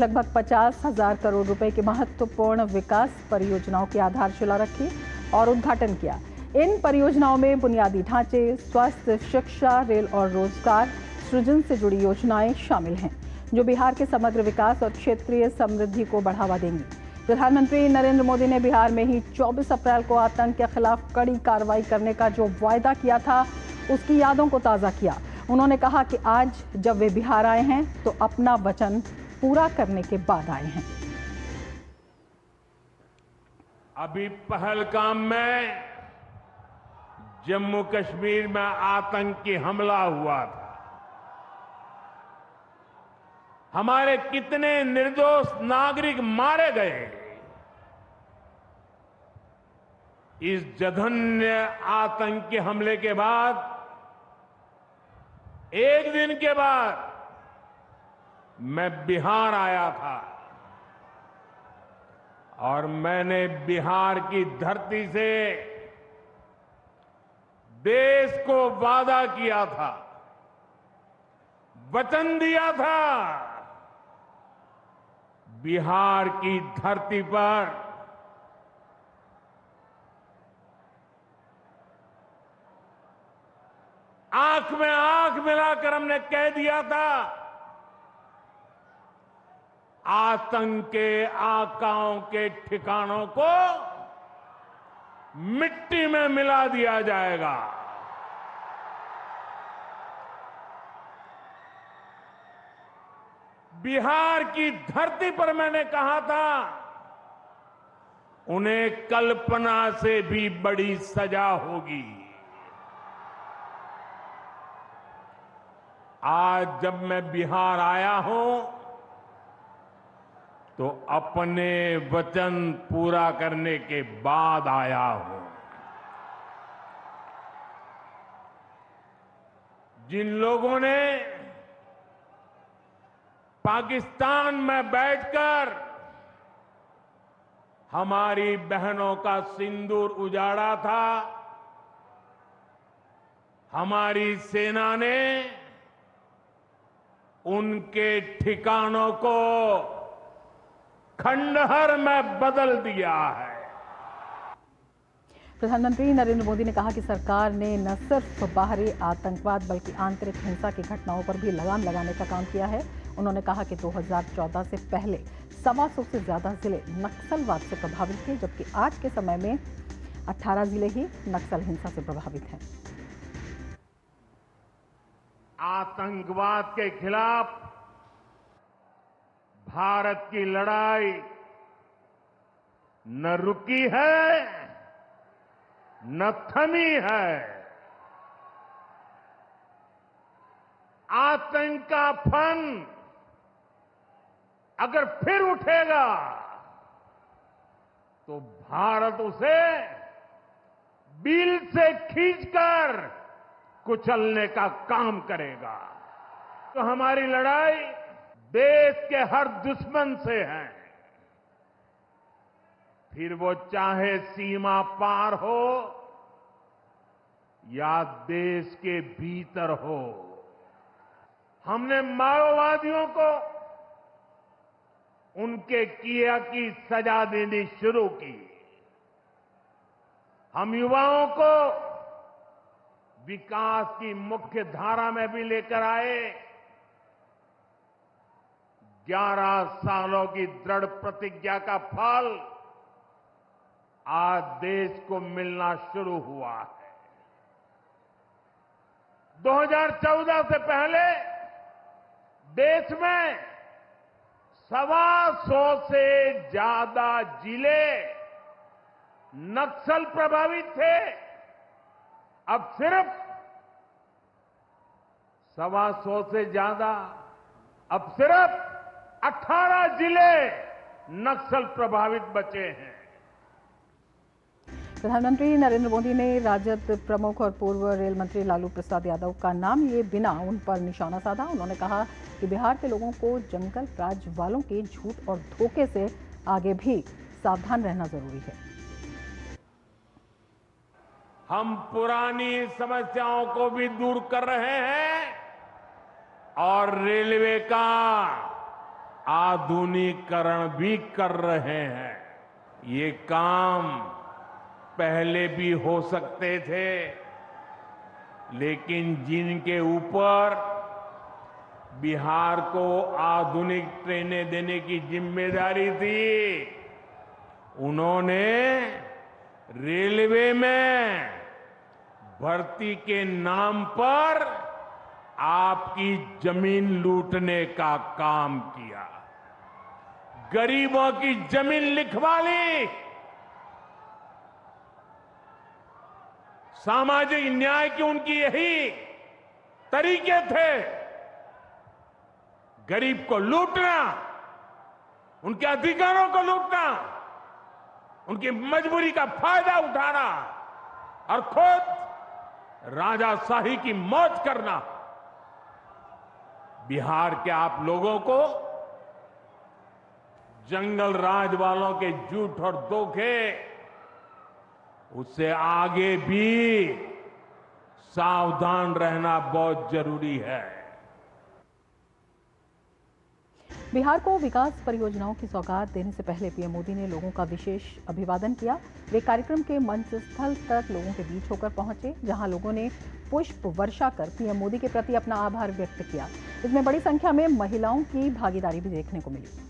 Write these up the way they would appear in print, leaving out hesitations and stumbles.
लगभग 50,000 करोड़ रुपए की महत्वपूर्ण विकास परियोजनाओं की आधारशिला रखी और उद्घाटन किया। इन परियोजनाओं में बुनियादी ढांचे, स्वास्थ्य, शिक्षा, रेल और रोजगार सृजन से जुड़ी योजनाएं शामिल हैं, जो बिहार के समग्र विकास और क्षेत्रीय समृद्धि को बढ़ावा देंगी। प्रधानमंत्री नरेंद्र मोदी ने बिहार में ही 24 अप्रैल को आतंक के खिलाफ कड़ी कार्रवाई करने का जो वायदा किया था, उसकी यादों को ताज़ा किया। उन्होंने कहा कि आज जब वे बिहार आए हैं तो अपना वचन पूरा करने के बाद आए हैं। अभी पहलगाम में जम्मू कश्मीर में आतंकी हमला हुआ था। हमारे कितने निर्दोष नागरिक मारे गए। इस जघन्य आतंकी हमले के बाद, एक दिन के बाद मैं बिहार आया था और मैंने बिहार की धरती से देश को वादा किया था, वचन दिया था, बिहार की धरती पर आंख में आंख मिलाकर हमने कह दिया था, आतंक के आकाओं के ठिकानों को मिट्टी में मिला दिया जाएगा। बिहार की धरती पर मैंने कहा था, उन्हें कल्पना से भी बड़ी सजा होगी। आज जब मैं बिहार आया हूं तो अपने वचन पूरा करने के बाद आया हूं। जिन लोगों ने पाकिस्तान में बैठकर हमारी बहनों का सिंदूर उजाड़ा था, हमारी सेना ने उनके ठिकानों को खंडहर में बदल दिया है। प्रधानमंत्री नरेंद्र मोदी ने कहा कि सरकार ने न सिर्फ बाहरी आतंकवाद बल्कि आंतरिक हिंसा की घटनाओं पर भी लगाम लगाने का काम किया है। उन्होंने कहा कि 2014 से पहले 125 से ज्यादा जिले नक्सलवाद से प्रभावित थे, जबकि आज के समय में 18 जिले ही नक्सल हिंसा से प्रभावित हैं। आतंकवाद के खिलाफ भारत की लड़ाई न रुकी है, न थमी है। आतंक का फन अगर फिर उठेगा तो भारत उसे बिल से खींचकर कुचलने का काम करेगा। तो हमारी लड़ाई देश के हर दुश्मन से है, फिर वो चाहे सीमा पार हो या देश के भीतर हो। हमने माओवादियों को उनके किया की सजा देनी शुरू की। हम युवाओं को विकास की मुख्य धारा में भी लेकर आए। 11 सालों की दृढ़ प्रतिज्ञा का फल आज देश को मिलना शुरू हुआ है। 2014 से पहले देश में 125 से ज्यादा जिले नक्सल प्रभावित थे। अब सिर्फ 125 से ज्यादा, अब सिर्फ 18 जिले नक्सल प्रभावित बचे हैं। प्रधानमंत्री नरेंद्र मोदी ने राजद प्रमुख और पूर्व रेल मंत्री लालू प्रसाद यादव का नाम लिए बिना उन पर निशाना साधा। उन्होंने कहा कि बिहार के लोगों को जंगल राज वालों के झूठ और धोखे से आगे भी सावधान रहना जरूरी है। हम पुरानी समस्याओं को भी दूर कर रहे हैं और रेलवे का आधुनिकीकरण भी कर रहे हैं। ये काम पहले भी हो सकते थे, लेकिन जिनके ऊपर बिहार को आधुनिक ट्रेनें देने की जिम्मेदारी थी, उन्होंने रेलवे में भर्ती के नाम पर आपकी जमीन लूटने का काम किया, गरीबों की जमीन लिखवा ली। सामाजिक न्याय की उनकी यही तरीके थे, गरीब को लूटना, उनके अधिकारों को लूटना, उनकी मजबूरी का फायदा उठाना और खुद राजाशाही की मौज करना। बिहार के आप लोगों को जंगल राज वालों के झूठ और धोखे, उससे आगे भी सावधान रहना बहुत जरूरी है। बिहार को विकास परियोजनाओं की सौगात देने से पहले पीएम मोदी ने लोगों का विशेष अभिवादन किया। वे कार्यक्रम के मंच स्थल तक लोगों के बीच होकर पहुंचे, जहां लोगों ने पुष्प वर्षा कर पीएम मोदी के प्रति अपना आभार व्यक्त किया। इसमें बड़ी संख्या में महिलाओं की भागीदारी भी देखने को मिली।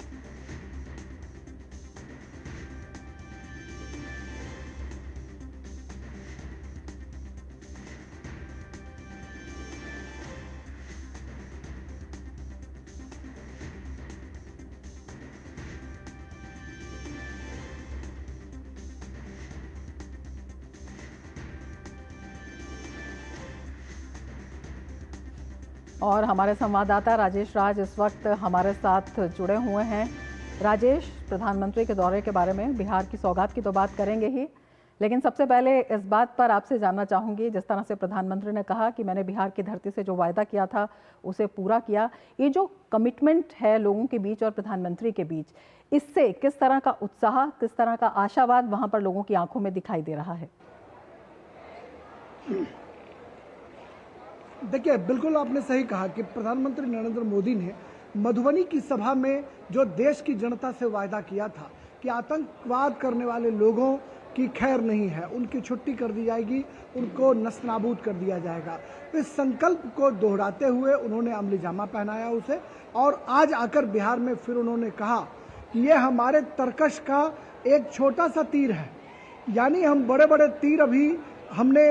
और हमारे संवाददाता राजेश राज इस वक्त हमारे साथ जुड़े हुए हैं। राजेश, प्रधानमंत्री के दौरे के बारे में, बिहार की सौगात की तो बात करेंगे ही, लेकिन सबसे पहले इस बात पर आपसे जानना चाहूंगी, जिस तरह से प्रधानमंत्री ने कहा कि मैंने बिहार की धरती से जो वायदा किया था उसे पूरा किया, ये जो कमिटमेंट है लोगों के बीच और प्रधानमंत्री के बीच, इससे किस तरह का उत्साह, किस तरह का आशावाद वहां पर लोगों की आंखों में दिखाई दे रहा है? देखिए, बिल्कुल आपने सही कहा कि प्रधानमंत्री नरेंद्र मोदी ने मधुबनी की सभा में जो देश की जनता से वायदा किया था कि आतंकवाद करने वाले लोगों की खैर नहीं है, उनकी छुट्टी कर दी जाएगी, उनको नस्तानाबूद कर दिया जाएगा, इस संकल्प को दोहराते हुए उन्होंने अमली जामा पहनाया उसे। और आज आकर बिहार में फिर उन्होंने कहा कि ये हमारे तरकश का एक छोटा सा तीर है, यानी हम बड़े बड़े तीर अभी हमने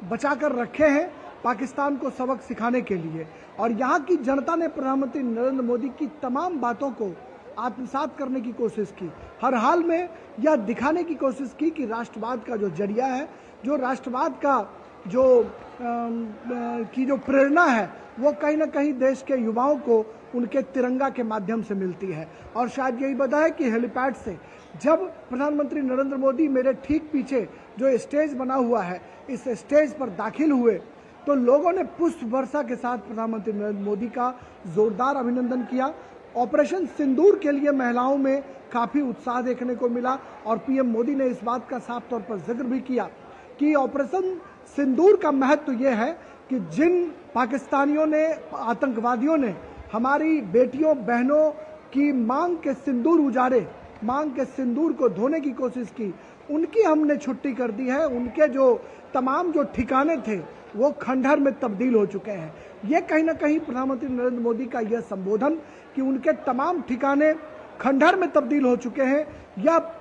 बचा कर रखे हैं पाकिस्तान को सबक सिखाने के लिए। और यहाँ की जनता ने प्रधानमंत्री नरेंद्र मोदी की तमाम बातों को आत्मसात करने की कोशिश की, हर हाल में यह दिखाने की कोशिश की कि राष्ट्रवाद का जो जरिया है, जो राष्ट्रवाद का जो प्रेरणा है, वो कहीं ना कहीं देश के युवाओं को उनके तिरंगा के माध्यम से मिलती है। और शायद यही वजह है कि हेलीपैड से जब प्रधानमंत्री नरेंद्र मोदी मेरे ठीक पीछे जो स्टेज बना हुआ है, इस स्टेज पर दाखिल हुए तो लोगों ने पुष्प वर्षा के साथ प्रधानमंत्री नरेंद्र मोदी का जोरदार अभिनंदन किया। ऑपरेशन सिंदूर के लिए महिलाओं में काफी उत्साह देखने को मिला और पीएम मोदी ने इस बात का साफ तौर पर जिक्र भी किया कि ऑपरेशन सिंदूर का महत्व यह है कि जिन पाकिस्तानियों ने, आतंकवादियों ने हमारी बेटियों बहनों की मांग के सिंदूर उजाड़े, मांग के सिंदूर को धोने की कोशिश की, उनकी हमने छुट्टी कर दी है। उनके जो तमाम जो ठिकाने थे वो खंडहर में तब्दील हो चुके हैं। ये कहीं ना कहीं प्रधानमंत्री नरेंद्र मोदी का यह संबोधन कि उनके तमाम ठिकाने खंडहर में तब्दील हो चुके हैं, यह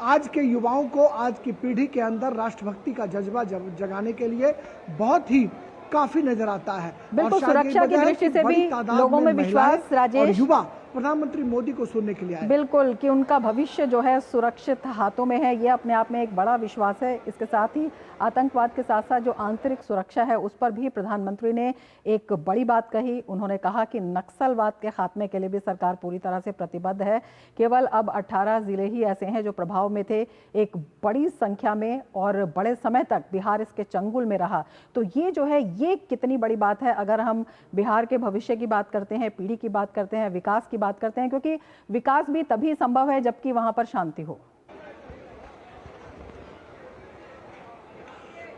आज के युवाओं को, आज की पीढ़ी के अंदर राष्ट्रभक्ति का जज्बा जगाने के लिए बहुत ही काफी नजर आता है। बिल्कुल, सुरक्षा की दृष्टि से भी लोगों में विश्वास, राजेश, युवा प्रधानमंत्री मोदी को सुनने के लिए आए। बिल्कुल, कि उनका भविष्य जो है सुरक्षित हाथों में है, ये अपने आप में एक बड़ा विश्वास है। इसके साथ ही आतंकवाद के साथ साथ जो आंतरिक सुरक्षा है उस पर भी प्रधानमंत्री ने एक बड़ी बात कही। उन्होंने कहा कि नक्सलवाद के खात्मे के लिए भी सरकार पूरी तरह से प्रतिबद्ध है। केवल अब 18 जिले ही ऐसे हैं जो प्रभाव में थे, एक बड़ी संख्या में और बड़े समय तक बिहार इसके चंगुल में रहा। तो ये जो है, ये कितनी बड़ी बात है अगर हम बिहार के भविष्य की बात करते हैं, पीढ़ी की बात करते हैं, विकास की बात करते हैं, क्योंकि विकास भी तभी संभव है जबकि वहां पर शांति हो।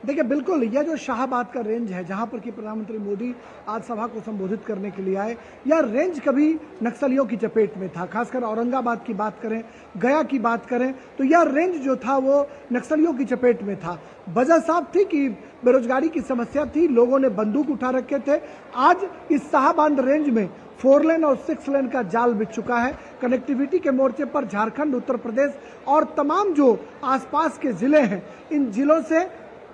देखिए बिल्कुल, यह जो शाहबाद का रेंज है जहां पर कि प्रधानमंत्री मोदी आज सभा को संबोधित करने के लिए आए, यह रेंज कभी नक्सलियों की चपेट में था। खासकर औरंगाबाद की बात करें, गया की बात करें, तो यह रेंज जो था वो नक्सलियों की चपेट में था। वजह साफ थी कि बेरोजगारी की समस्या थी, लोगों ने बंदूक उठा रखे थे। आज इस शाहबाद रेंज में 4 लेन और 6 लेन का जाल बिछ चुका है। कनेक्टिविटी के मोर्चे पर झारखंड, उत्तर प्रदेश और तमाम जो आसपास के जिले हैं, इन जिलों से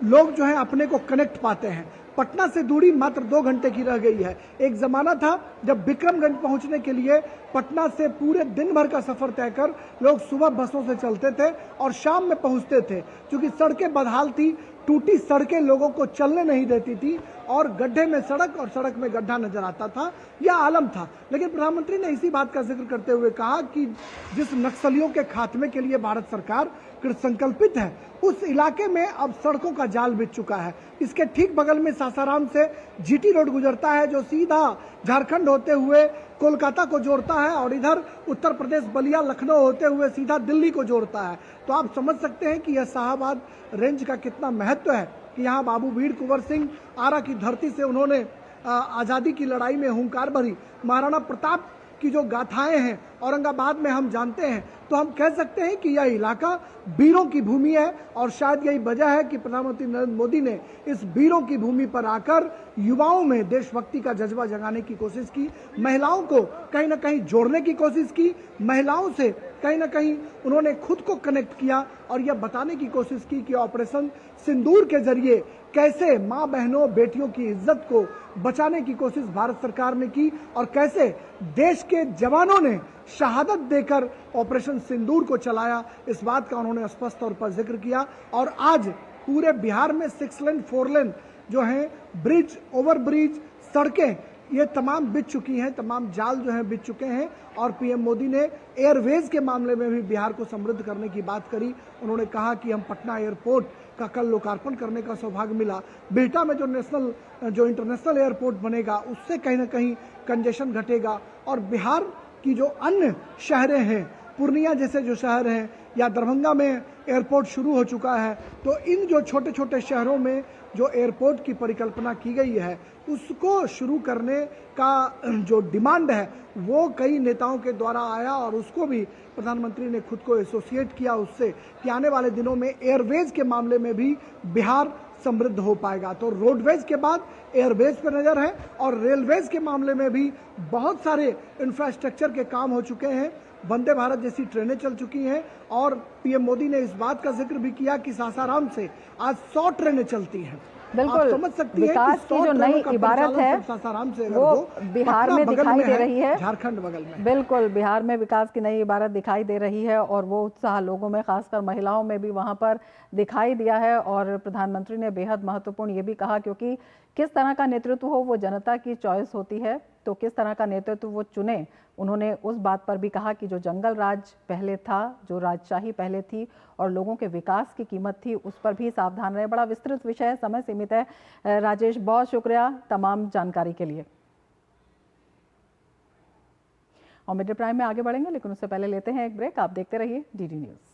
लोग जो है अपने को कनेक्ट पाते हैं। पटना से दूरी मात्र 2 घंटे की रह गई है। एक जमाना था जब विक्रमगंज पहुंचने के लिए पटना से पूरे दिन भर का सफर तय कर लोग सुबह बसों से चलते थे और शाम में पहुंचते थे। क्योंकि सड़कें बदहाल थी, टूटी सड़कें लोगों को चलने नहीं देती थी और गड्ढे में सड़क और सड़क में गड्ढा नजर आता था, यह आलम था। लेकिन प्रधानमंत्री ने इसी बात का जिक्र करते हुए कहा कि जिस नक्सलियों के खात्मे के लिए भारत सरकार कृतसंकल्पित है, उस इलाके में अब सड़कों का जाल बिछ चुका है। इसके ठीक बगल में सासाराम से जीटी रोड गुजरता है जो सीधा झारखंड होते हुए कोलकाता को जोड़ता है और इधर उत्तर प्रदेश बलिया लखनऊ होते हुए सीधा दिल्ली को जोड़ता है। तो आप समझ सकते हैं कि यह शाहबाद रेंज का कितना महत्व है कि यहाँ बाबू वीर कुंवर सिंह आरा की धरती से उन्होंने आज़ादी की लड़ाई में हुंकार भरी। महाराणा प्रताप की जो गाथाएं हैं औरंगाबाद में हम जानते हैं, तो हम कह सकते हैं कि यह इलाका वीरों की भूमि है और शायद यही वजह है कि प्रधानमंत्री नरेंद्र मोदी ने इस वीरों की भूमि पर आकर युवाओं में देशभक्ति का जज्बा जगाने की कोशिश की, महिलाओं को कहीं ना कहीं जोड़ने की कोशिश की, महिलाओं से कहीं ना कहीं उन्होंने खुद को कनेक्ट किया और यह बताने की कोशिश की कि ऑपरेशन सिंदूर के जरिए कैसे माँ बहनों बेटियों की इज्जत को बचाने की कोशिश भारत सरकार ने की और कैसे देश के जवानों ने शहादत देकर ऑपरेशन सिंदूर को चलाया। इस बात का उन्होंने स्पष्ट तौर पर जिक्र किया। और आज पूरे बिहार में 6 लेन 4 लेन जो है ब्रिज, ओवर ब्रिज, सड़कें ये तमाम बिछ चुकी हैं, तमाम जाल जो हैं बिछ चुके हैं। और पीएम मोदी ने एयरवेज के मामले में भी बिहार को समृद्ध करने की बात करी। उन्होंने कहा कि हम पटना एयरपोर्ट का कल लोकार्पण करने का सौभाग्य मिला। बिहटा में जो इंटरनेशनल एयरपोर्ट बनेगा उससे कहीं ना कहीं कंजेशन घटेगा और बिहार की जो अन्य शहरें हैं, पूर्णिया जैसे जो शहर हैं या दरभंगा में एयरपोर्ट शुरू हो चुका है, तो इन जो छोटे छोटे शहरों में जो एयरपोर्ट की परिकल्पना की गई है उसको शुरू करने का जो डिमांड है वो कई नेताओं के द्वारा आया और उसको भी प्रधानमंत्री ने खुद को एसोसिएट किया उससे कि आने वाले दिनों में एयरवेज के मामले में भी बिहार समृद्ध हो पाएगा। तो रोडवेज के बाद एयरवेज पर नजर है और रेलवेज के मामले में भी बहुत सारे इंफ्रास्ट्रक्चर के काम हो चुके हैं। वंदे भारत जैसी ट्रेनें चल चुकी हैं और पीएम मोदी ने इस बात का जिक्र भी किया कि सासाराम से आज 100 ट्रेनें चलती हैं। बिल्कुल, समझ सकती विकास की जो नई इबारत है सासाराम से वो बिहार में दिखाई दे रही है, झारखंड बगल में। बिल्कुल, बिहार में विकास की नई इबारत दिखाई दे रही है और वो उत्साह लोगों में, खासकर महिलाओं में भी वहां पर दिखाई दिया है। और प्रधानमंत्री ने बेहद महत्वपूर्ण ये भी कहा, क्योंकि किस तरह का नेतृत्व हो वो जनता की चॉइस होती है, तो किस तरह का नेतृत्व वो चुने। उन्होंने उस बात पर भी कहा कि जो जंगल राज पहले था, जो राजशाही पहले थी और लोगों के विकास की कीमत थी, उस पर भी सावधान रहे। बड़ा विस्तृत विषय है, समय सीमित है। राजेश, बहुत शुक्रिया तमाम जानकारी के लिए। और मिड डे प्राइम में आगे बढ़ेंगे, लेकिन उससे पहले लेते हैं एक ब्रेक। आप देखते रहिए डीडी न्यूज़।